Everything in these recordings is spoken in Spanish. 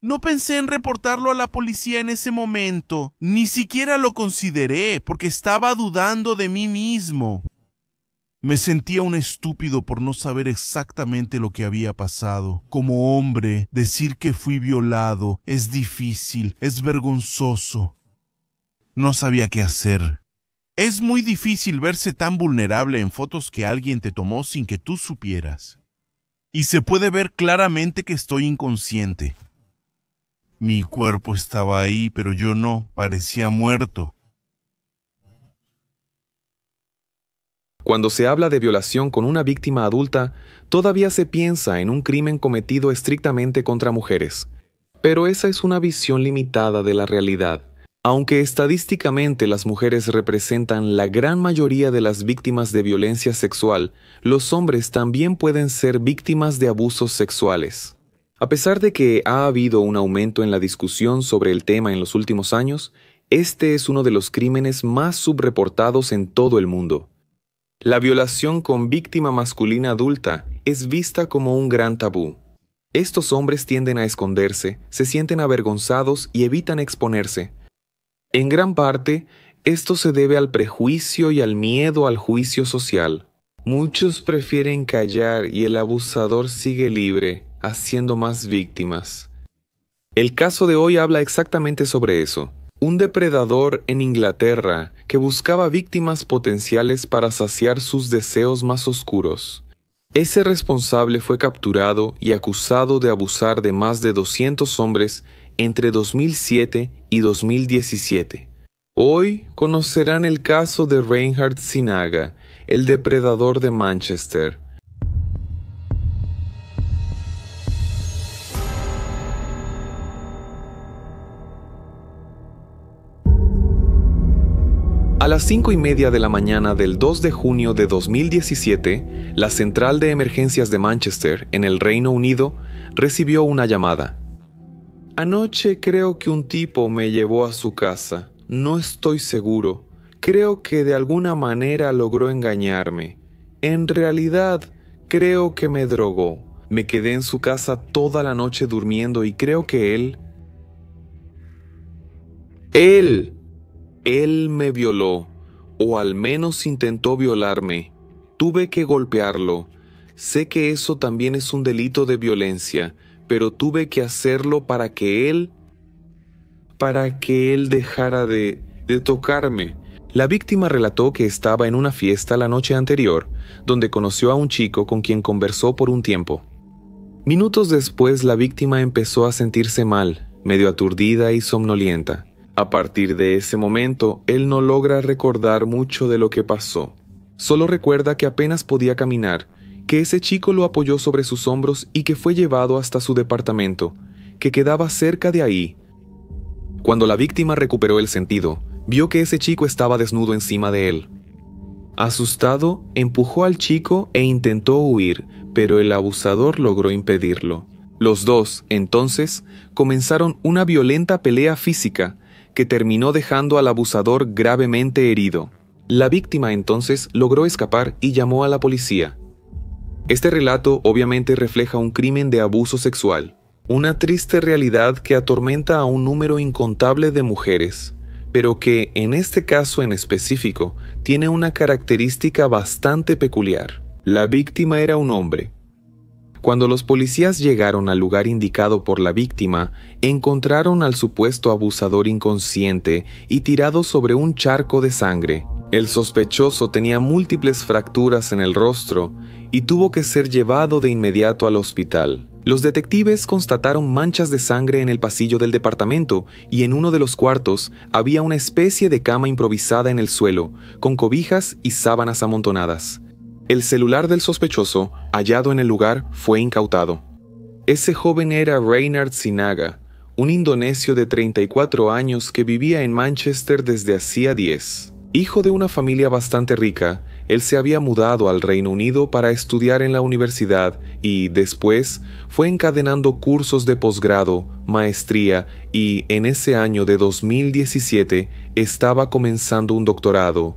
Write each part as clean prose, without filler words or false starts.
No pensé en reportarlo a la policía en ese momento. Ni siquiera lo consideré porque estaba dudando de mí mismo. Me sentía un estúpido por no saber exactamente lo que había pasado. Como hombre, decir que fui violado es difícil, es vergonzoso. No sabía qué hacer. Es muy difícil verse tan vulnerable en fotos que alguien te tomó sin que tú supieras. Y se puede ver claramente que estoy inconsciente. Mi cuerpo estaba ahí, pero yo no, parecía muerto. Cuando se habla de violación con una víctima adulta, todavía se piensa en un crimen cometido estrictamente contra mujeres. Pero esa es una visión limitada de la realidad. Aunque estadísticamente las mujeres representan la gran mayoría de las víctimas de violencia sexual, los hombres también pueden ser víctimas de abusos sexuales. A pesar de que ha habido un aumento en la discusión sobre el tema en los últimos años, este es uno de los crímenes más subreportados en todo el mundo. La violación con víctima masculina adulta es vista como un gran tabú. Estos hombres tienden a esconderse, se sienten avergonzados y evitan exponerse. En gran parte, esto se debe al prejuicio y al miedo al juicio social. Muchos prefieren callar y el abusador sigue libre, haciendo más víctimas. El caso de hoy habla exactamente sobre eso. Un depredador en Inglaterra que buscaba víctimas potenciales para saciar sus deseos más oscuros. Ese responsable fue capturado y acusado de abusar de más de 200 hombres entre 2007 y 2017. Hoy conocerán el caso de Reinhard Sinaga, el depredador de Manchester. A las 5:30 de la mañana del 2 de junio de 2017, la Central de Emergencias de Manchester, en el Reino Unido, recibió una llamada. Anoche creo que un tipo me llevó a su casa. No estoy seguro. Creo que de alguna manera logró engañarme. En realidad, creo que me drogó. Me quedé en su casa toda la noche durmiendo y creo que Él me violó, o al menos intentó violarme. Tuve que golpearlo. Sé que eso también es un delito de violencia, pero tuve que hacerlo para que él dejara de tocarme. La víctima relató que estaba en una fiesta la noche anterior, donde conoció a un chico con quien conversó por un tiempo. Minutos después, la víctima empezó a sentirse mal, medio aturdida y somnolienta. A partir de ese momento, él no logra recordar mucho de lo que pasó. Solo recuerda que apenas podía caminar, que ese chico lo apoyó sobre sus hombros y que fue llevado hasta su departamento, que quedaba cerca de ahí. Cuando la víctima recuperó el sentido, vio que ese chico estaba desnudo encima de él. Asustado, empujó al chico e intentó huir, pero el abusador logró impedirlo. Los dos, entonces, comenzaron una violenta pelea física que terminó dejando al abusador gravemente herido. La víctima entonces logró escapar y llamó a la policía. Este relato obviamente refleja un crimen de abuso sexual, una triste realidad que atormenta a un número incontable de mujeres, pero que, en este caso en específico, tiene una característica bastante peculiar. La víctima era un hombre. Cuando los policías llegaron al lugar indicado por la víctima, encontraron al supuesto abusador inconsciente y tirado sobre un charco de sangre. El sospechoso tenía múltiples fracturas en el rostro y tuvo que ser llevado de inmediato al hospital. Los detectives constataron manchas de sangre en el pasillo del departamento y en uno de los cuartos había una especie de cama improvisada en el suelo, con cobijas y sábanas amontonadas. El celular del sospechoso, hallado en el lugar, fue incautado. Ese joven era Reinhard Sinaga, un indonesio de 34 años que vivía en Manchester desde hacía 10. Hijo de una familia bastante rica, él se había mudado al Reino Unido para estudiar en la universidad y, después, fue encadenando cursos de posgrado, maestría y, en ese año de 2017, estaba comenzando un doctorado.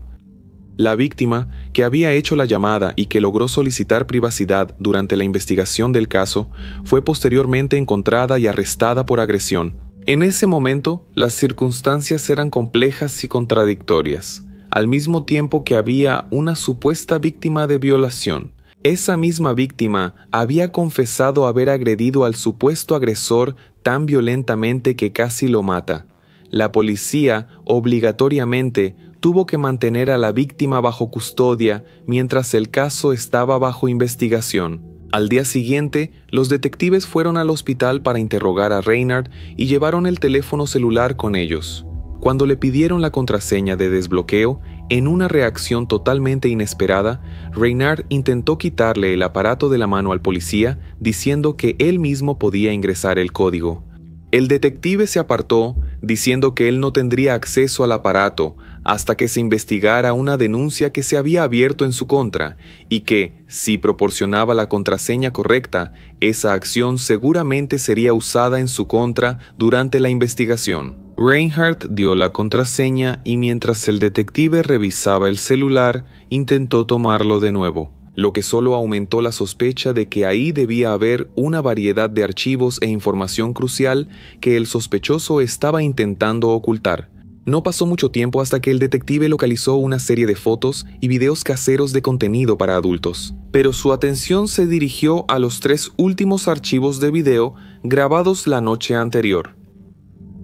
La víctima, que había hecho la llamada y que logró solicitar privacidad durante la investigación del caso, fue posteriormente encontrada y arrestada por agresión. En ese momento, las circunstancias eran complejas y contradictorias, al mismo tiempo que había una supuesta víctima de violación. Esa misma víctima había confesado haber agredido al supuesto agresor tan violentamente que casi lo mata. La policía, obligatoriamente, tuvo que mantener a la víctima bajo custodia mientras el caso estaba bajo investigación. Al día siguiente, los detectives fueron al hospital para interrogar a Reinhardt y llevaron el teléfono celular con ellos. Cuando le pidieron la contraseña de desbloqueo, en una reacción totalmente inesperada, Reinhardt intentó quitarle el aparato de la mano al policía, diciendo que él mismo podía ingresar el código. El detective se apartó, diciendo que él no tendría acceso al aparato hasta que se investigara una denuncia que se había abierto en su contra y que, si proporcionaba la contraseña correcta, esa acción seguramente sería usada en su contra durante la investigación. Reinhardt dio la contraseña y mientras el detective revisaba el celular, intentó tomarlo de nuevo, lo que solo aumentó la sospecha de que ahí debía haber una variedad de archivos e información crucial que el sospechoso estaba intentando ocultar. No pasó mucho tiempo hasta que el detective localizó una serie de fotos y videos caseros de contenido para adultos, pero su atención se dirigió a los 3 últimos archivos de video grabados la noche anterior.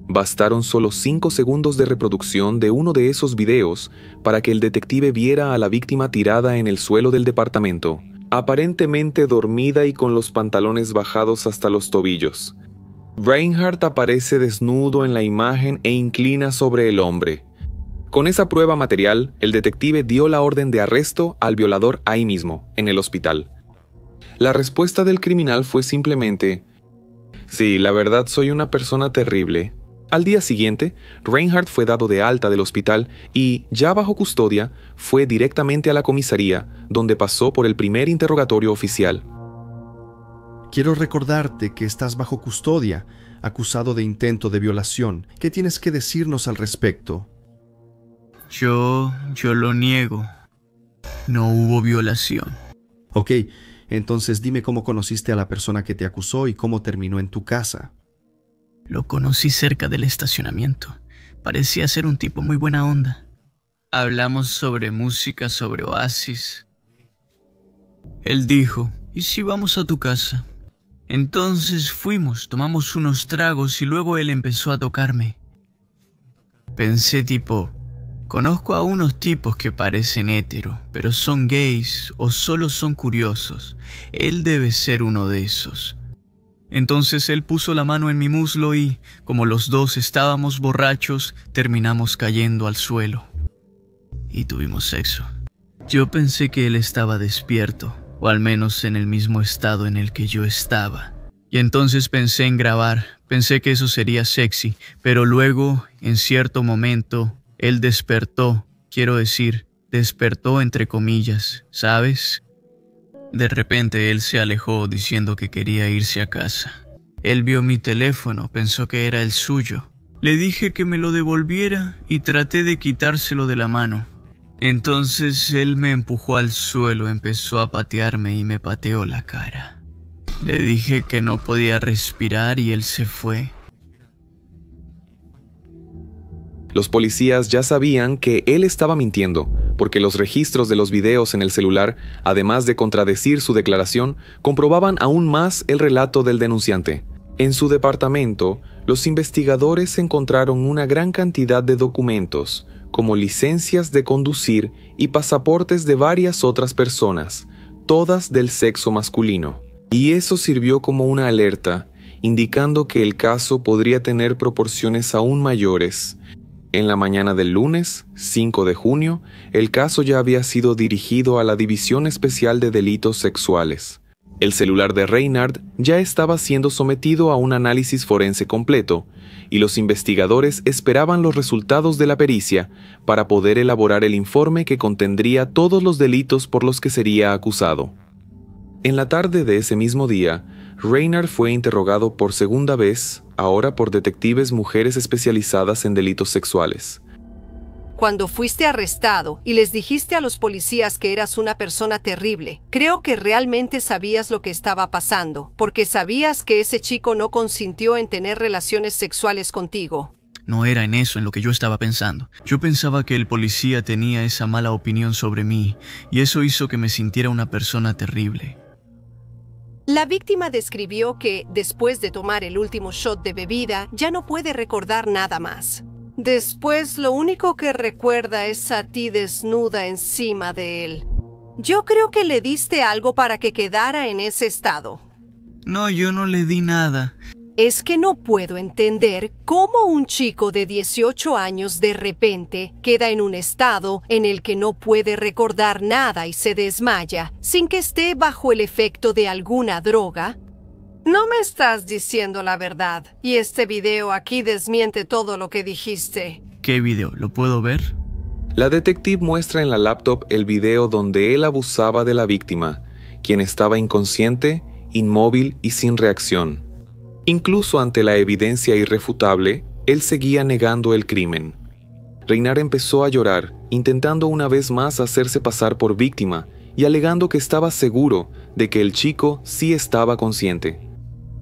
Bastaron solo 5 segundos de reproducción de uno de esos videos para que el detective viera a la víctima tirada en el suelo del departamento, aparentemente dormida y con los pantalones bajados hasta los tobillos. Reinhardt aparece desnudo en la imagen e inclina sobre el hombre. Con esa prueba material, el detective dio la orden de arresto al violador ahí mismo, en el hospital. La respuesta del criminal fue simplemente: «Sí, la verdad soy una persona terrible». Al día siguiente, Reinhardt fue dado de alta del hospital y, ya bajo custodia, fue directamente a la comisaría, donde pasó por el primer interrogatorio oficial. Quiero recordarte que estás bajo custodia, acusado de intento de violación. ¿Qué tienes que decirnos al respecto? Yo lo niego. No hubo violación. Ok, entonces dime cómo conociste a la persona que te acusó y cómo terminó en tu casa. Lo conocí cerca del estacionamiento. Parecía ser un tipo muy buena onda. Hablamos sobre música, sobre Oasis. Él dijo, ¿y si vamos a tu casa? Entonces fuimos, tomamos unos tragos y luego él empezó a tocarme. Pensé tipo, conozco a unos tipos que parecen hétero, pero son gays o solo son curiosos. Él debe ser uno de esos. Entonces él puso la mano en mi muslo y, como los dos estábamos borrachos, terminamos cayendo al suelo. Y tuvimos sexo. Yo pensé que él estaba despierto, o al menos en el mismo estado en el que yo estaba. Y entonces pensé en grabar, pensé que eso sería sexy, pero luego, en cierto momento, él despertó, quiero decir, despertó entre comillas, ¿sabes? De repente él se alejó diciendo que quería irse a casa. Él vio mi teléfono, pensó que era el suyo. Le dije que me lo devolviera y traté de quitárselo de la mano. Entonces él me empujó al suelo, empezó a patearme y me pateó la cara. Le dije que no podía respirar y él se fue. Los policías ya sabían que él estaba mintiendo, porque los registros de los videos en el celular, además de contradecir su declaración, comprobaban aún más el relato del denunciante. En su departamento, los investigadores encontraron una gran cantidad de documentos, como licencias de conducir y pasaportes de varias otras personas, todas del sexo masculino. Y eso sirvió como una alerta, indicando que el caso podría tener proporciones aún mayores. En la mañana del lunes, 5 de junio, el caso ya había sido dirigido a la División Especial de Delitos Sexuales. El celular de Reinhardt ya estaba siendo sometido a un análisis forense completo, y los investigadores esperaban los resultados de la pericia para poder elaborar el informe que contendría todos los delitos por los que sería acusado. En la tarde de ese mismo día, Reinhardt fue interrogado por segunda vez, ahora por detectives mujeres especializadas en delitos sexuales. cuando fuiste arrestado y les dijiste a los policías que eras una persona terrible, creo que realmente sabías lo que estaba pasando, porque sabías que ese chico no consintió en tener relaciones sexuales contigo. No era en eso en lo que yo estaba pensando. Yo pensaba que el policía tenía esa mala opinión sobre mí, y eso hizo que me sintiera una persona terrible. La víctima describió que, después de tomar el último shot de bebida, ya no puede recordar nada más. Después, lo único que recuerda es a ti desnuda encima de él. Yo creo que le diste algo para que quedara en ese estado. No, yo no le di nada. Es que no puedo entender cómo un chico de 18 años de repente queda en un estado en el que no puede recordar nada y se desmaya sin que esté bajo el efecto de alguna droga. No me estás diciendo la verdad, y este video aquí desmiente todo lo que dijiste. ¿Qué video? ¿Lo puedo ver? La detective muestra en la laptop el video donde él abusaba de la víctima, quien estaba inconsciente, inmóvil y sin reacción. Incluso ante la evidencia irrefutable, él seguía negando el crimen. Reynard empezó a llorar, intentando una vez más hacerse pasar por víctima y alegando que estaba seguro de que el chico sí estaba consciente.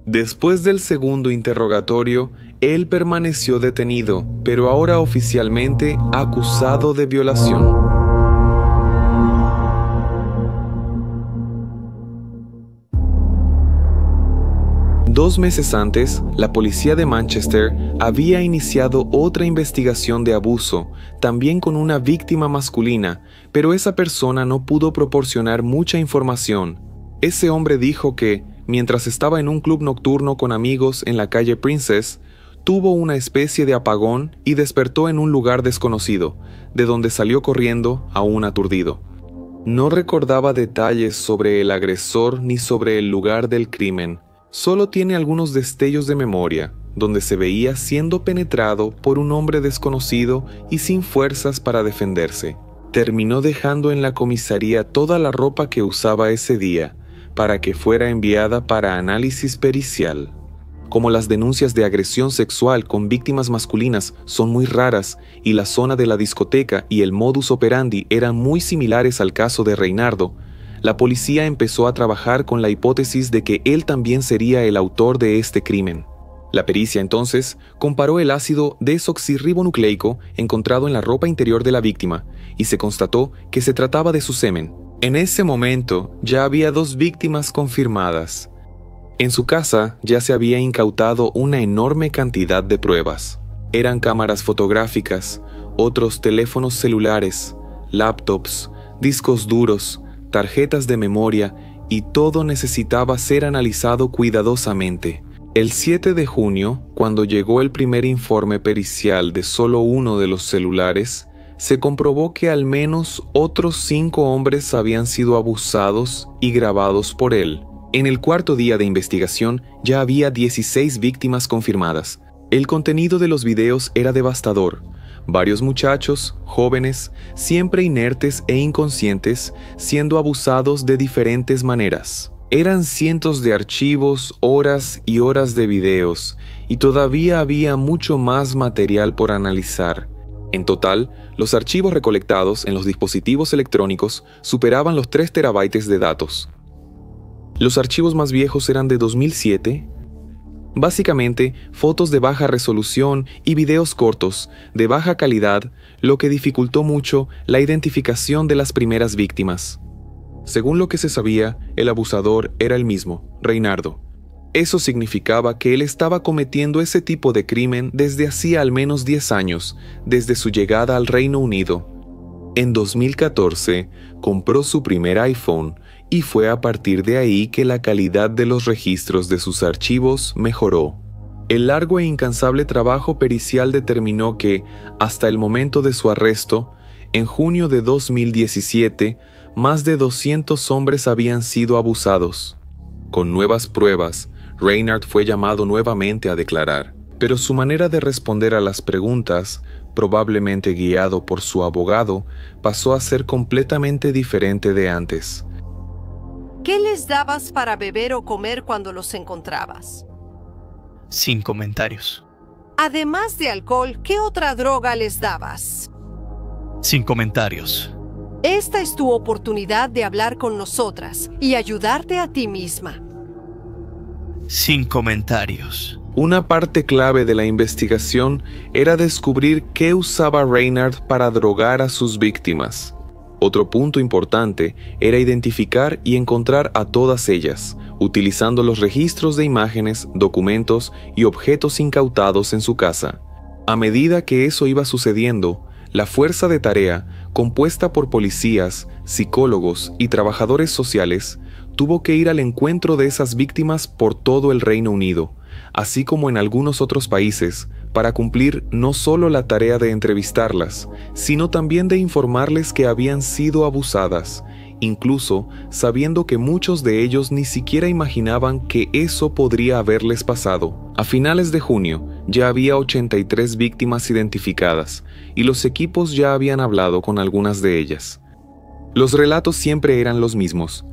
Después del segundo interrogatorio, él permaneció detenido, pero ahora oficialmente acusado de violación. Dos meses antes, la policía de Manchester había iniciado otra investigación de abuso, también con una víctima masculina, pero esa persona no pudo proporcionar mucha información. Ese hombre dijo que, mientras estaba en un club nocturno con amigos en la calle Princess, tuvo una especie de apagón y despertó en un lugar desconocido, de donde salió corriendo, aún aturdido. No recordaba detalles sobre el agresor ni sobre el lugar del crimen. Solo tiene algunos destellos de memoria, donde se veía siendo penetrado por un hombre desconocido y sin fuerzas para defenderse. Terminó dejando en la comisaría toda la ropa que usaba ese día, para que fuera enviada para análisis pericial. Como las denuncias de agresión sexual con víctimas masculinas son muy raras y la zona de la discoteca y el modus operandi eran muy similares al caso de Reynardo, la policía empezó a trabajar con la hipótesis de que él también sería el autor de este crimen. La pericia entonces comparó el ácido desoxirribonucleico encontrado en la ropa interior de la víctima y se constató que se trataba de su semen. En ese momento ya había 2 víctimas confirmadas. En su casa ya se había incautado una enorme cantidad de pruebas. Eran cámaras fotográficas, otros teléfonos celulares, laptops, discos duros, tarjetas de memoria y todo necesitaba ser analizado cuidadosamente. El 7 de junio, cuando llegó el primer informe pericial de solo uno de los celulares, se comprobó que al menos otros 5 hombres habían sido abusados y grabados por él. En el cuarto día de investigación ya había 16 víctimas confirmadas. El contenido de los videos era devastador. Varios muchachos, jóvenes, siempre inertes e inconscientes, siendo abusados de diferentes maneras. Eran cientos de archivos, horas y horas de videos, y todavía había mucho más material por analizar. En total, los archivos recolectados en los dispositivos electrónicos superaban los 3 terabytes de datos. Los archivos más viejos eran de 2007, básicamente fotos de baja resolución y videos cortos, de baja calidad, lo que dificultó mucho la identificación de las primeras víctimas. Según lo que se sabía, el abusador era el mismo, Reynardo. Eso significaba que él estaba cometiendo ese tipo de crimen desde hacía al menos 10 años, desde su llegada al Reino Unido. En 2014, compró su primer iPhone, y fue a partir de ahí que la calidad de los registros de sus archivos mejoró. El largo e incansable trabajo pericial determinó que, hasta el momento de su arresto, en junio de 2017, más de 200 hombres habían sido abusados. Con nuevas pruebas, Reynard fue llamado nuevamente a declarar, pero su manera de responder a las preguntas, probablemente guiado por su abogado, pasó a ser completamente diferente de antes. ¿Qué les dabas para beber o comer cuando los encontrabas? Sin comentarios. Además de alcohol, ¿qué otra droga les dabas? Sin comentarios. Esta es tu oportunidad de hablar con nosotras y ayudarte a ti misma. Sin comentarios. Una parte clave de la investigación era descubrir qué usaba Reynard para drogar a sus víctimas. Otro punto importante era identificar y encontrar a todas ellas, utilizando los registros de imágenes, documentos y objetos incautados en su casa. A medida que eso iba sucediendo, la fuerza de tarea, compuesta por policías, psicólogos y trabajadores sociales, tuvo que ir al encuentro de esas víctimas por todo el Reino Unido, así como en algunos otros países, para cumplir no solo la tarea de entrevistarlas, sino también de informarles que habían sido abusadas, incluso sabiendo que muchos de ellos ni siquiera imaginaban que eso podría haberles pasado. A finales de junio ya había 83 víctimas identificadas, y los equipos ya habían hablado con algunas de ellas. Los relatos siempre eran los mismos.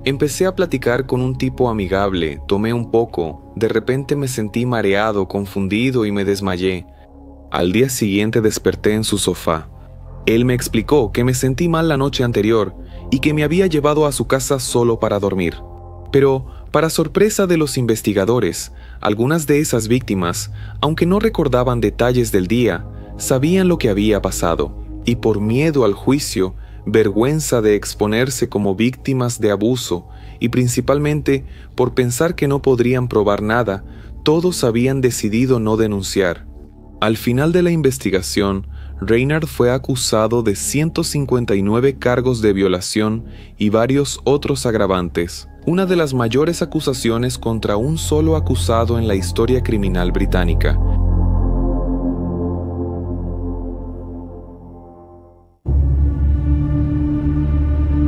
Empecé a platicar con un tipo amigable, tomé un poco, de repente me sentí mareado, confundido y me desmayé. Al día siguiente desperté en su sofá. Él me explicó que me sentí mal la noche anterior y que me había llevado a su casa solo para dormir. Pero, para sorpresa de los investigadores, algunas de esas víctimas, aunque no recordaban detalles del día, sabían lo que había pasado, y por miedo al juicio, vergüenza de exponerse como víctimas de abuso y principalmente por pensar que no podrían probar nada, todos habían decidido no denunciar. Al final de la investigación, Reynard fue acusado de 159 cargos de violación y varios otros agravantes, una de las mayores acusaciones contra un solo acusado en la historia criminal británica.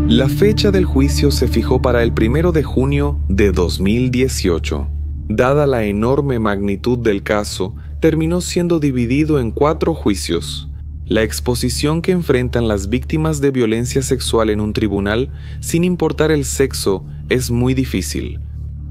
La fecha del juicio se fijó para el 1 de junio de 2018. Dada la enorme magnitud del caso, terminó siendo dividido en 4 juicios. La exposición que enfrentan las víctimas de violencia sexual en un tribunal, sin importar el sexo, es muy difícil.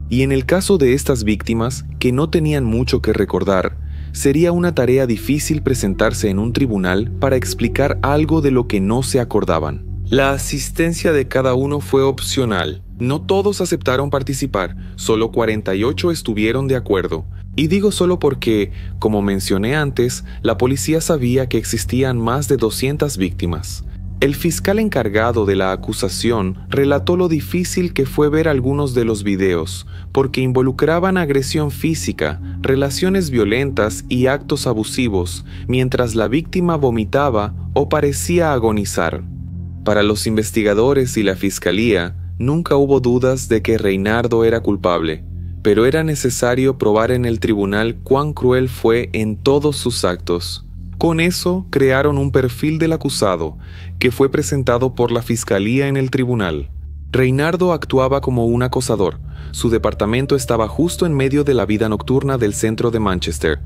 Y en el caso de estas víctimas, que no tenían mucho que recordar, sería una tarea difícil presentarse en un tribunal para explicar algo de lo que no se acordaban. La asistencia de cada uno fue opcional. No todos aceptaron participar, solo 48 estuvieron de acuerdo. Y digo solo porque, como mencioné antes, la policía sabía que existían más de 200 víctimas. El fiscal encargado de la acusación relató lo difícil que fue ver algunos de los videos, porque involucraban agresión física, relaciones violentas y actos abusivos, mientras la víctima vomitaba o parecía agonizar. Para los investigadores y la fiscalía, nunca hubo dudas de que Reynardo era culpable, pero era necesario probar en el tribunal cuán cruel fue en todos sus actos. Con eso, crearon un perfil del acusado, que fue presentado por la fiscalía en el tribunal. Reynardo actuaba como un acosador. Su departamento estaba justo en medio de la vida nocturna del centro de Manchester.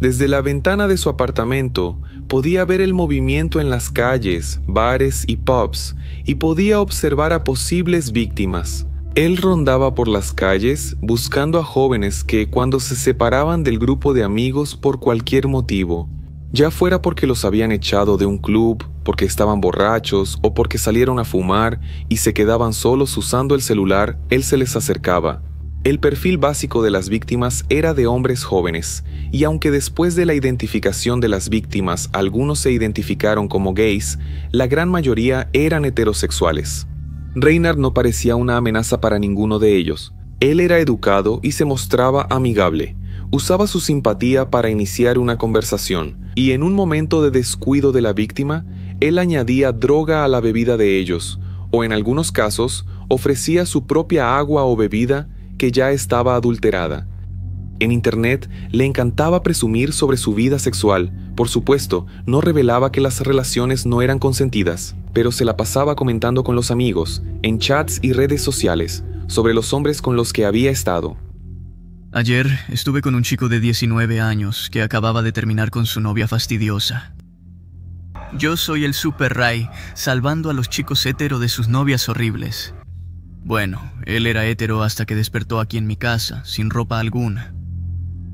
Desde la ventana de su apartamento, podía ver el movimiento en las calles, bares y pubs, y podía observar a posibles víctimas. Él rondaba por las calles buscando a jóvenes que, cuando se separaban del grupo de amigos por cualquier motivo, ya fuera porque los habían echado de un club, porque estaban borrachos o porque salieron a fumar y se quedaban solos usando el celular, él se les acercaba. El perfil básico de las víctimas era de hombres jóvenes, y aunque después de la identificación de las víctimas algunos se identificaron como gays, la gran mayoría eran heterosexuales. Reynard no parecía una amenaza para ninguno de ellos. Él era educado y se mostraba amigable. Usaba su simpatía para iniciar una conversación, y en un momento de descuido de la víctima, él añadía droga a la bebida de ellos, o en algunos casos, ofrecía su propia agua o bebida que ya estaba adulterada. En Internet le encantaba presumir sobre su vida sexual. Por supuesto, no revelaba que las relaciones no eran consentidas, pero se la pasaba comentando con los amigos, en chats y redes sociales, sobre los hombres con los que había estado. Ayer estuve con un chico de 19 años que acababa de terminar con su novia fastidiosa. Yo soy el Super Ray, salvando a los chicos hetero de sus novias horribles. Bueno, él era hetero hasta que despertó aquí en mi casa, sin ropa alguna.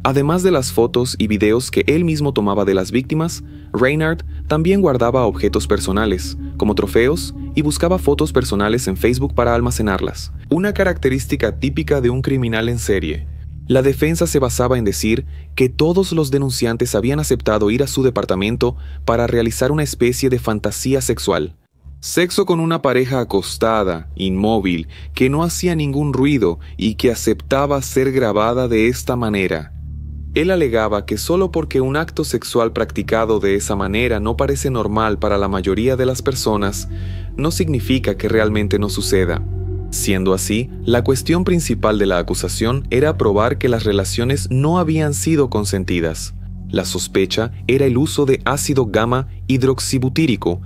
Además de las fotos y videos que él mismo tomaba de las víctimas, Reinhard también guardaba objetos personales, como trofeos, y buscaba fotos personales en Facebook para almacenarlas. Una característica típica de un criminal en serie. La defensa se basaba en decir que todos los denunciantes habían aceptado ir a su departamento para realizar una especie de fantasía sexual. Sexo con una pareja acostada, inmóvil, que no hacía ningún ruido y que aceptaba ser grabada de esta manera. Él alegaba que solo porque un acto sexual practicado de esa manera no parece normal para la mayoría de las personas, no significa que realmente no suceda. Siendo así, la cuestión principal de la acusación era probar que las relaciones no habían sido consentidas. La sospecha era el uso de ácido gamma hidroxibutírico,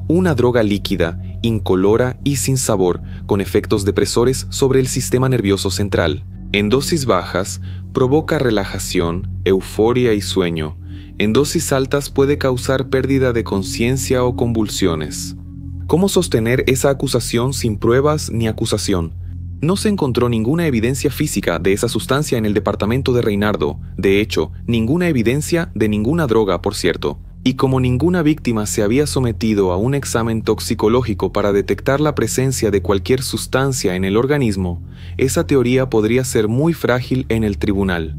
una droga líquida, incolora y sin sabor, con efectos depresores sobre el sistema nervioso central. En dosis bajas, provoca relajación, euforia y sueño. En dosis altas puede causar pérdida de conciencia o convulsiones. ¿Cómo sostener esa acusación sin pruebas ni acusación? No se encontró ninguna evidencia física de esa sustancia en el departamento de Reinardo. De hecho, ninguna evidencia de ninguna droga, por cierto. Y como ninguna víctima se había sometido a un examen toxicológico para detectar la presencia de cualquier sustancia en el organismo, esa teoría podría ser muy frágil en el tribunal.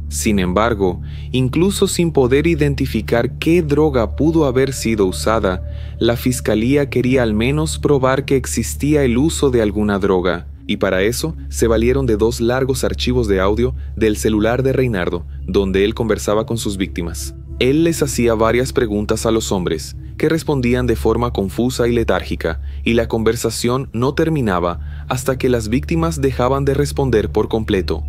Sin embargo, incluso sin poder identificar qué droga pudo haber sido usada, la fiscalía quería al menos probar que existía el uso de alguna droga, y para eso se valieron de 2 largos archivos de audio del celular de Reinardo, donde él conversaba con sus víctimas. Él les hacía varias preguntas a los hombres, que respondían de forma confusa y letárgica, y la conversación no terminaba hasta que las víctimas dejaban de responder por completo.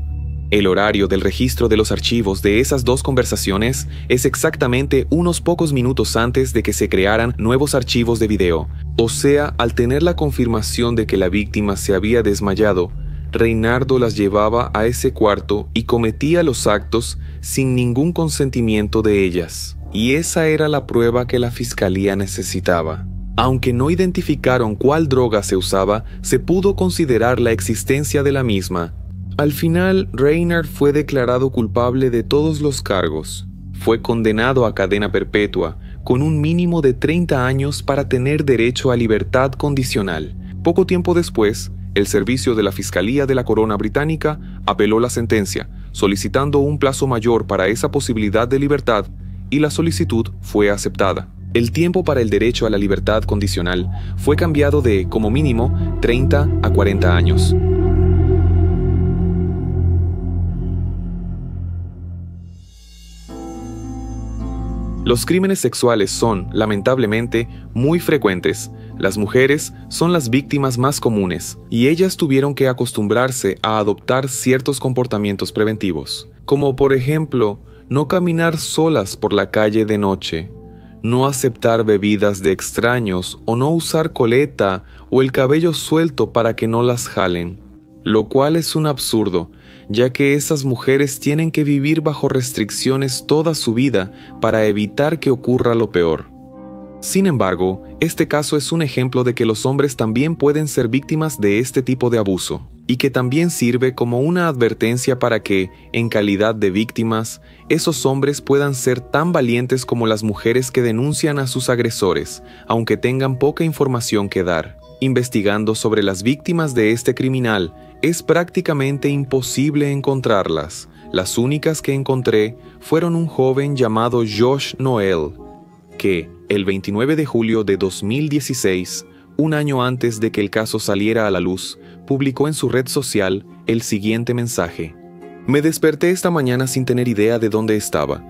El horario del registro de los archivos de esas 2 conversaciones es exactamente unos pocos minutos antes de que se crearan nuevos archivos de video. O sea, al tener la confirmación de que la víctima se había desmayado, Reinardo las llevaba a ese cuarto y cometía los actos sin ningún consentimiento de ellas. Y esa era la prueba que la fiscalía necesitaba. Aunque no identificaron cuál droga se usaba, se pudo considerar la existencia de la misma. Al final, Reinhard fue declarado culpable de todos los cargos. Fue condenado a cadena perpetua, con un mínimo de 30 años para tener derecho a libertad condicional. Poco tiempo después, el servicio de la Fiscalía de la Corona Británica apeló la sentencia, solicitando un plazo mayor para esa posibilidad de libertad, y la solicitud fue aceptada. El tiempo para el derecho a la libertad condicional fue cambiado de, como mínimo, 30 a 40 años. Los crímenes sexuales son, lamentablemente, muy frecuentes. Las mujeres son las víctimas más comunes, y ellas tuvieron que acostumbrarse a adoptar ciertos comportamientos preventivos, como por ejemplo, no caminar solas por la calle de noche, no aceptar bebidas de extraños o no usar coleta o el cabello suelto para que no las jalen, lo cual es un absurdo, ya que esas mujeres tienen que vivir bajo restricciones toda su vida para evitar que ocurra lo peor. Sin embargo, este caso es un ejemplo de que los hombres también pueden ser víctimas de este tipo de abuso, y que también sirve como una advertencia para que, en calidad de víctimas, esos hombres puedan ser tan valientes como las mujeres que denuncian a sus agresores, aunque tengan poca información que dar. Investigando sobre las víctimas de este criminal, es prácticamente imposible encontrarlas. Las únicas que encontré fueron un joven llamado Josh Noel, que, el 29 de julio de 2016, un año antes de que el caso saliera a la luz, publicó en su red social el siguiente mensaje: «Me desperté esta mañana sin tener idea de dónde estaba.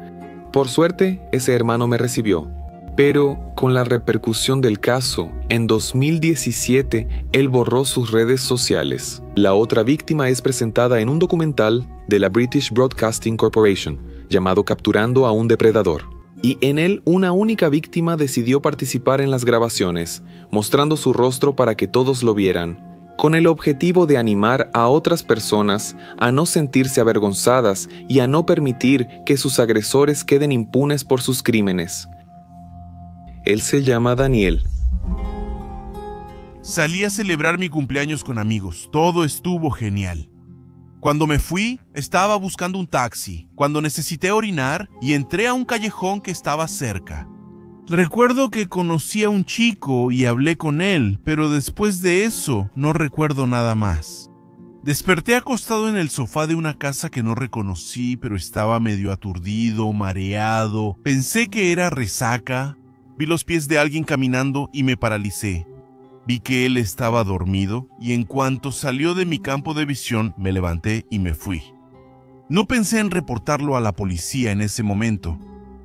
Por suerte, ese hermano me recibió. Pero, con la repercusión del caso, en 2017, él borró sus redes sociales». La otra víctima es presentada en un documental de la British Broadcasting Corporation, llamado Capturando a un depredador. Y en él, una única víctima decidió participar en las grabaciones, mostrando su rostro para que todos lo vieran, con el objetivo de animar a otras personas a no sentirse avergonzadas y a no permitir que sus agresores queden impunes por sus crímenes. Él se llama Daniel. Salí a celebrar mi cumpleaños con amigos. Todo estuvo genial. Cuando me fui, estaba buscando un taxi, cuando necesité orinar y entré a un callejón que estaba cerca. Recuerdo que conocí a un chico y hablé con él, pero después de eso no recuerdo nada más. Desperté acostado en el sofá de una casa que no reconocí, pero estaba medio aturdido, mareado. Pensé que era resaca. Vi los pies de alguien caminando y me paralicé. Vi que él estaba dormido y en cuanto salió de mi campo de visión me levanté y me fui. No pensé en reportarlo a la policía en ese momento.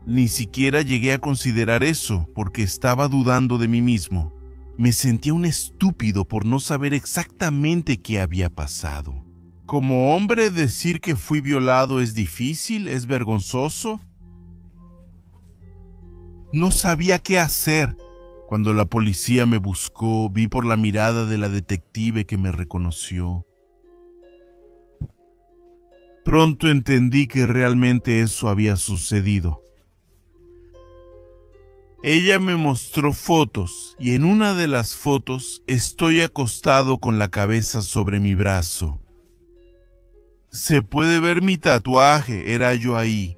Ni siquiera llegué a considerar eso porque estaba dudando de mí mismo. Me sentía un estúpido por no saber exactamente qué había pasado. Como hombre, decir que fui violado es difícil, es vergonzoso. No sabía qué hacer. Cuando la policía me buscó, vi por la mirada de la detective que me reconoció. Pronto entendí que realmente eso había sucedido. Ella me mostró fotos y en una de las fotos estoy acostado con la cabeza sobre mi brazo. Se puede ver mi tatuaje, era yo ahí.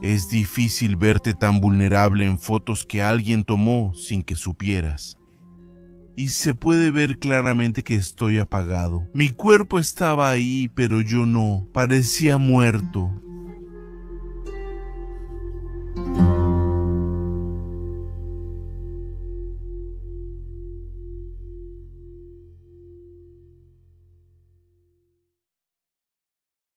Es difícil verte tan vulnerable en fotos que alguien tomó sin que supieras. Y se puede ver claramente que estoy apagado. Mi cuerpo estaba ahí, pero yo no. Parecía muerto.